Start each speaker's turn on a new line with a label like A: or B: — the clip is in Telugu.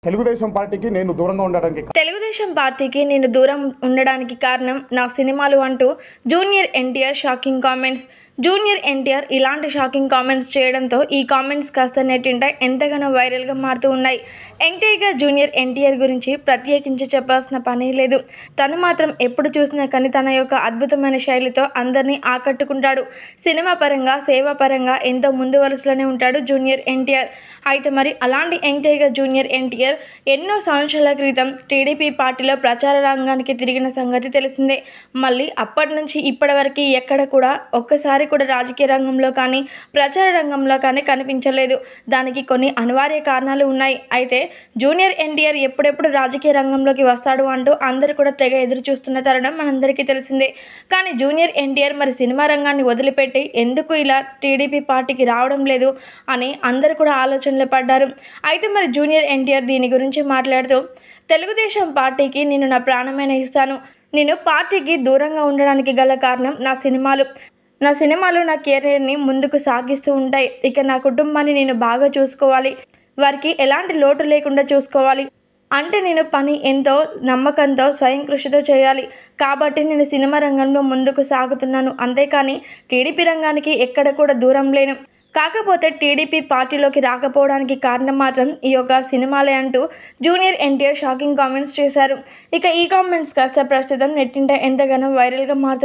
A: తెలుగుదేశం పార్టీకి నేను దూరం ఉండడానికి కారణం నా సినిమాలు అంటూ junior NTR shocking comments. Junior NTR ఇలాంటి షాకింగ్ కామెంట్స్ చేయడంతో ఈ కామెంట్స్ కాస్త నెట్టింట ఎంతగానో వైరల్గా మారుతూ ఉన్నాయి. ఎంటీగా జూనియర్ ఎన్టీఆర్ గురించి ప్రత్యేకించి చెప్పాల్సిన పని లేదు. తను మాత్రం ఎప్పుడు చూసినా కానీ తన యొక్క అద్భుతమైన శైలితో అందరినీ ఆకట్టుకుంటాడు. సినిమా పరంగా, సేవా పరంగా ఎంతో ముందు వరుసలోనే ఉంటాడు జూనియర్ ఎన్టీఆర్. అయితే మరి అలాంటి ఎంటీగా జూనియర్ ఎన్టీఆర్ ఎన్నో సంవత్సరాల క్రితం టీడీపీ పార్టీలో ప్రచార రంగానికి తిరిగిన సంగతి తెలిసిందే. మళ్ళీ అప్పటి నుంచి ఇప్పటి వరకు ఎక్కడ కూడా ఒక్కసారి కూడా రాజకీయ రంగంలో కానీ ప్రచార రంగంలో కానీ కనిపించలేదు. దానికి కొన్ని అనివార్య కారణాలు ఉన్నాయి. అయితే జూనియర్ ఎన్టీఆర్ ఎప్పుడెప్పుడు రాజకీయ రంగంలోకి వస్తాడు అంటూ అందరూ కూడా తెగ ఎదురు చూస్తున్న తరుణం మనందరికీ తెలిసిందే. కానీ జూనియర్ ఎన్టీఆర్ మరి సినిమా రంగాన్ని వదిలిపెట్టి ఎందుకు ఇలా టీడీపీ పార్టీకి రావడం లేదు అని అందరూ కూడా ఆలోచనలు పడ్డారు. అయితే మరి జూనియర్ ఎన్టీఆర్ దీని గురించి మాట్లాడుతూ, తెలుగుదేశం పార్టీకి నేను నా ప్రాణమైన ఇస్తాను. నేను పార్టీకి దూరంగా ఉండడానికి గల కారణం నా సినిమాలు నా కెరీర్ని ముందుకు సాగిస్తూ ఉంటాయి. ఇక నా కుటుంబాన్ని నేను బాగా చూసుకోవాలి, వారికి ఎలాంటి లోటు లేకుండా చూసుకోవాలి అంటే నేను పని ఎంతో నమ్మకంతో స్వయం కృషితో చేయాలి. కాబట్టి నేను సినిమా రంగంలో ముందుకు సాగుతున్నాను. అంతేకాని టీడీపీ రంగానికి ఎక్కడ కూడా దూరం లేను. కాకపోతే టీడీపీ పార్టీలోకి రాకపోవడానికి కారణం మాత్రం ఈ యొక్క సినిమాలే అంటూ జూనియర్ ఎన్టీఆర్ షాకింగ్ కామెంట్స్ చేశారు. ఇక ఈ కామెంట్స్ కాస్త ప్రస్తుతం నెట్టింట ఎంతగానో వైరల్గా మారుతూ